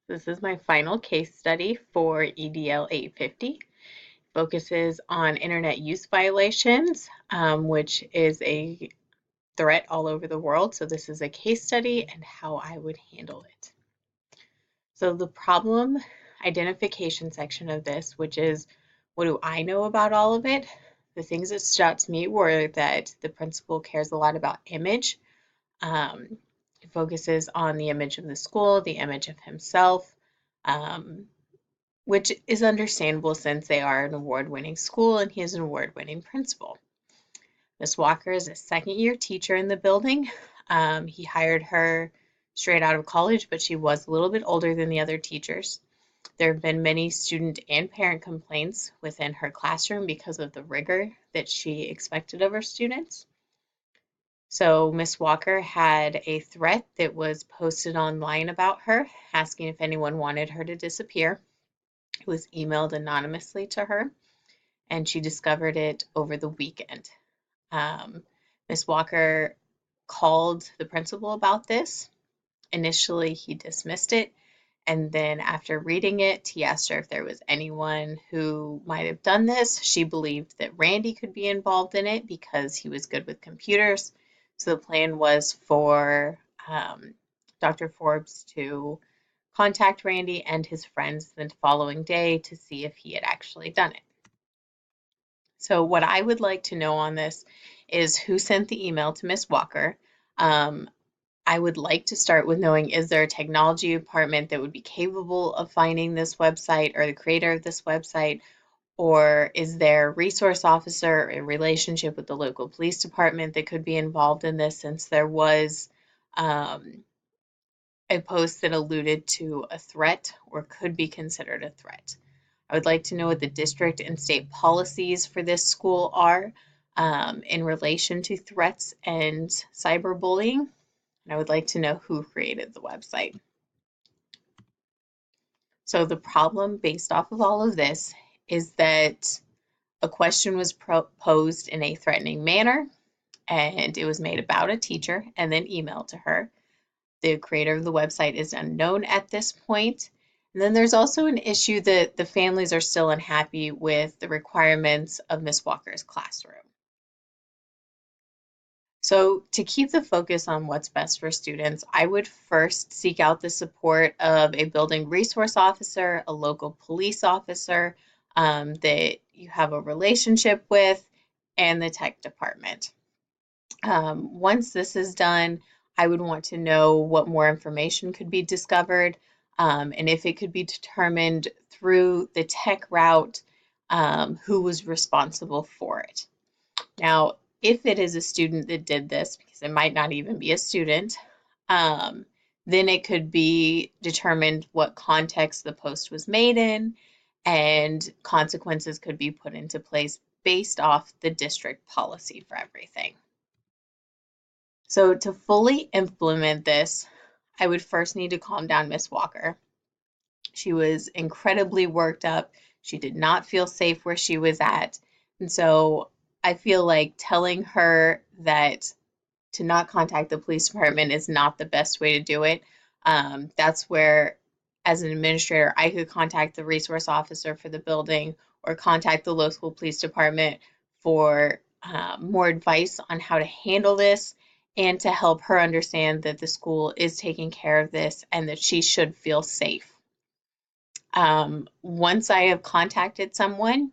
This is my final case study for EDL 850. Focuses on internet use violations, which is a threat all over the world. So this is a case study and how I would handle it. So the problem identification section of this, which is what do I know about all of it? The things that stood out to me were that the principal cares a lot about image. Um, it focuses on the image of the school, the image of himself, um, which is understandable since they are an award-winning school and he is an award-winning principal. Miss Walker is a second-year teacher in the building. He hired her straight out of college, but she was a little bit older than the other teachers. There have been many student and parent complaints within her classroom because of the rigor that she expected of her students. So Miss Walker had a threat that was posted online about her, asking if anyone wanted her to disappear. It was emailed anonymously to her, and she discovered it over the weekend. Miss Walker called the principal about this. Initially, he dismissed it, and then after reading it, he asked her if there was anyone who might have done this. She believed that Randy could be involved in it because he was good with computers. So the plan was for Dr. Forbes to contact Randy and his friends the following day to see if he had actually done it. So what I would like to know on this is who sent the email to Miss Walker. Um, I would like to start with knowing, is there a technology department that would be capable of finding this website or the creator of this website? Or is there a resource officer, a relationship with the local police department that could be involved in this, since there was um, a post that alluded to a threat or could be considered a threat. I would like to know what the district and state policies for this school are in relation to threats and cyberbullying. And I would like to know who created the website. So the problem based off of all of this is that a question was posed in a threatening manner and it was made about a teacher and then emailed to her. The creator of the website is unknown at this point. And then there's also an issue that the families are still unhappy with the requirements of Miss Walker's classroom. So to keep the focus on what's best for students, I would first seek out the support of a building resource officer, a local police officer that you have a relationship with, and the tech department. Once this is done, I would want to know what more information could be discovered, and if it could be determined through the tech route, who was responsible for it. Now, if it is a student that did this, because it might not even be a student, then it could be determined what context the post was made in, and consequences could be put into place based off the district policy for everything. So to fully implement this, I would first need to calm down Miss Walker. She was incredibly worked up. She did not feel safe where she was at. And so I feel like telling her that to not contact the police department is not the best way to do it. That's where, as an administrator, I could contact the resource officer for the building or contact the local police department for more advice on how to handle this and to help her understand that the school is taking care of this and that she should feel safe. Once I have contacted someone,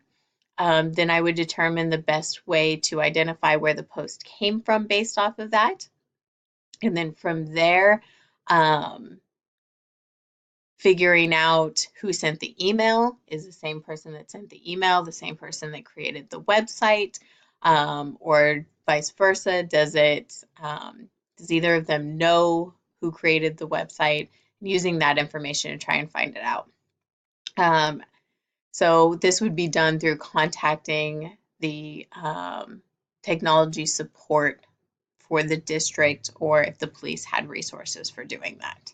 then I would determine the best way to identify where the post came from based off of that. And then from there, figuring out who sent the email. Is the same person that sent the email the same person that created the website, or vice versa? Does either of them know who created the website? Using that information to try and find it out. So this would be done through contacting the technology support for the district, or if the police had resources for doing that.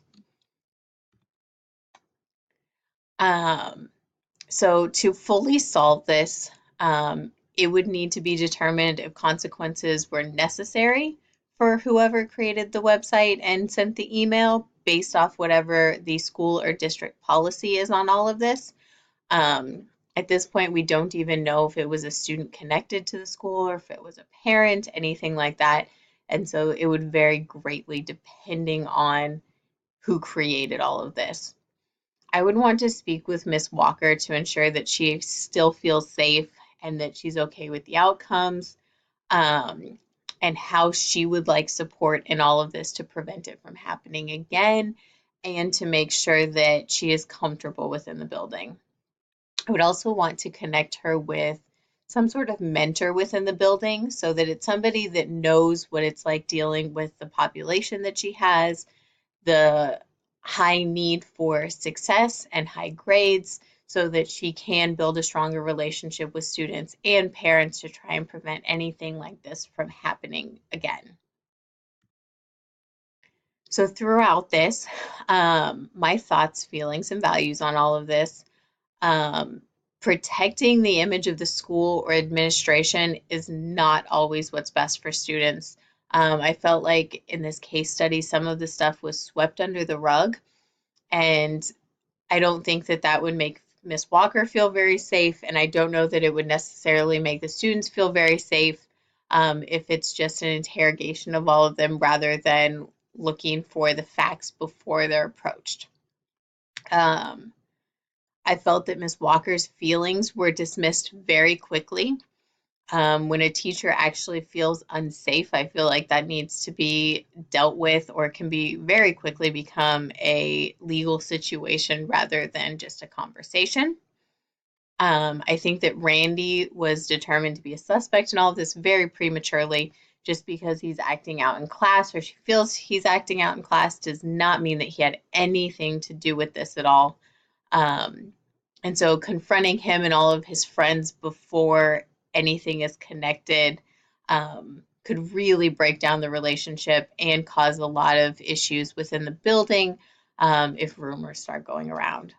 So to fully solve this, it would need to be determined if consequences were necessary for whoever created the website and sent the email based off whatever the school or district policy is on all of this. Um, at this point, we don't even know if it was a student connected to the school or if it was a parent, anything like that. And so it would vary greatly depending on who created all of this. I would want to speak with Miss Walker to ensure that she still feels safe and that she's okay with the outcomes, um, and how she would like support in all of this to prevent it from happening again and to make sure that she is comfortable within the building. I would also want to connect her with some sort of mentor within the building so that it's somebody that knows what it's like dealing with the population that she has, the high need for success and high grades, so that she can build a stronger relationship with students and parents to try and prevent anything like this from happening again. So throughout this, my thoughts, feelings, and values on all of this, um, protecting the image of the school or administration is not always what's best for students. I felt like in this case study, some of the stuff was swept under the rug, and I don't think that that would make Miss Walker feel very safe, and I don't know that it would necessarily make the students feel very safe, if it's just an interrogation of all of them rather than looking for the facts before they're approached. Um, I felt that Miss Walker's feelings were dismissed very quickly. When a teacher actually feels unsafe, I feel like that needs to be dealt with or can be very quickly become a legal situation rather than just a conversation. I think that Randy was determined to be a suspect in all of this very prematurely. Just because he's acting out in class or she feels he's acting out in class does not mean that he had anything to do with this at all. Um, and so confronting him and all of his friends before anything is connected, could really break down the relationship and cause a lot of issues within the building, if rumors start going around.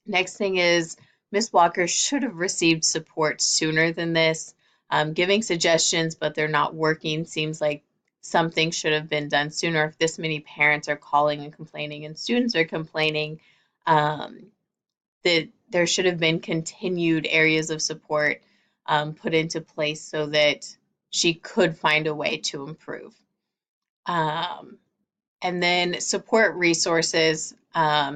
Next thing is Miss Walker should have received support sooner than this. Giving suggestions, but they're not working, seems like something should have been done sooner. If this many parents are calling and complaining and students are complaining, um, that there should have been continued areas of support, put into place so that she could find a way to improve. Um, and then support resources,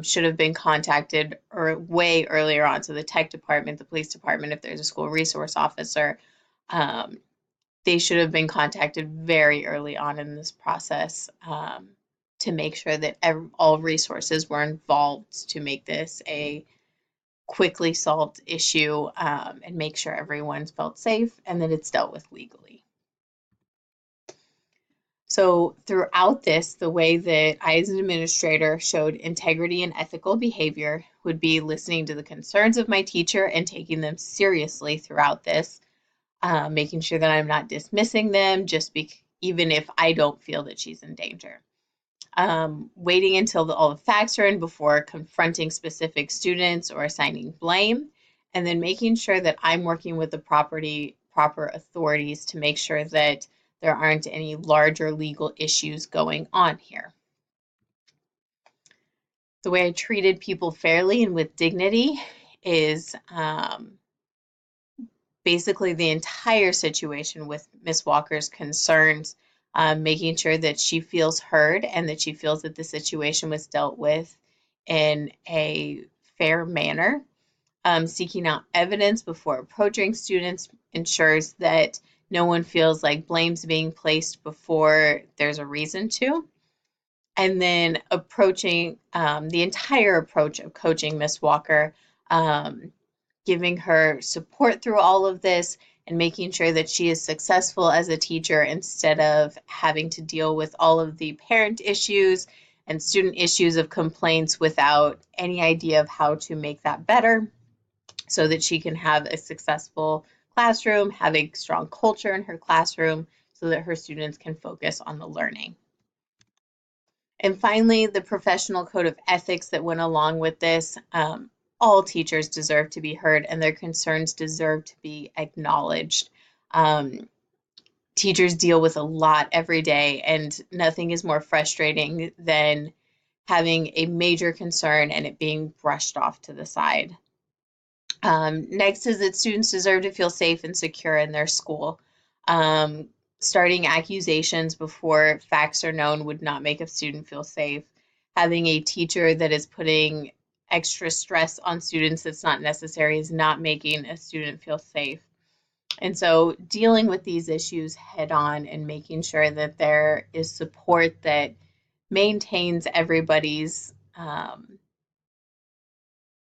should have been contacted or way earlier on. So the tech department, the police department, if there's a school resource officer, um, they should have been contacted very early on in this process, to make sure that all resources were involved to make this a quickly solved issue, and make sure everyone's felt safe and that it's dealt with legally. So throughout this, the way that I as an administrator showed integrity and ethical behavior would be listening to the concerns of my teacher and taking them seriously throughout this, making sure that I'm not dismissing them even if I don't feel that she's in danger. Waiting until all the facts are in before confronting specific students or assigning blame, and then making sure that I'm working with the proper authorities to make sure that there aren't any larger legal issues going on here. The way I treated people fairly and with dignity is, basically the entire situation with Miss Walker's concerns, making sure that she feels heard and that she feels that the situation was dealt with in a fair manner. Seeking out evidence before approaching students ensures that no one feels like blame's being placed before there's a reason to. And then approaching, the entire approach of coaching Miss Walker, um, giving her support through all of this and making sure that she is successful as a teacher instead of having to deal with all of the parent issues and student issues of complaints without any idea of how to make that better so that she can have a successful classroom, have a strong culture in her classroom so that her students can focus on the learning. And finally, the professional code of ethics that went along with this. All teachers deserve to be heard and their concerns deserve to be acknowledged. Um, Teachers deal with a lot every day, and nothing is more frustrating than having a major concern and it being brushed off to the side. Next is that students deserve to feel safe and secure in their school. Um, Starting accusations before facts are known would not make a student feel safe. Having a teacher that is putting extra stress on students that's not necessary is not making a student feel safe. And so dealing with these issues head on and making sure that there is support that maintains everybody's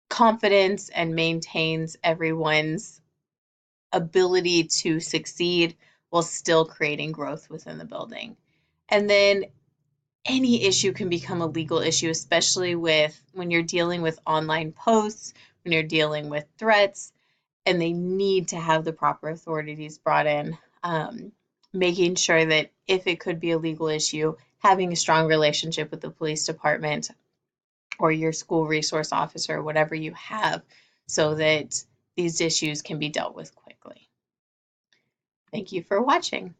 confidence and maintains everyone's ability to succeed while still creating growth within the building. And then any issue can become a legal issue, especially with when you're dealing with online posts, when you're dealing with threats, and they need to have the proper authorities brought in, making sure that if it could be a legal issue, having a strong relationship with the police department or your school resource officer, whatever you have, so that these issues can be dealt with quickly. Thank you for watching.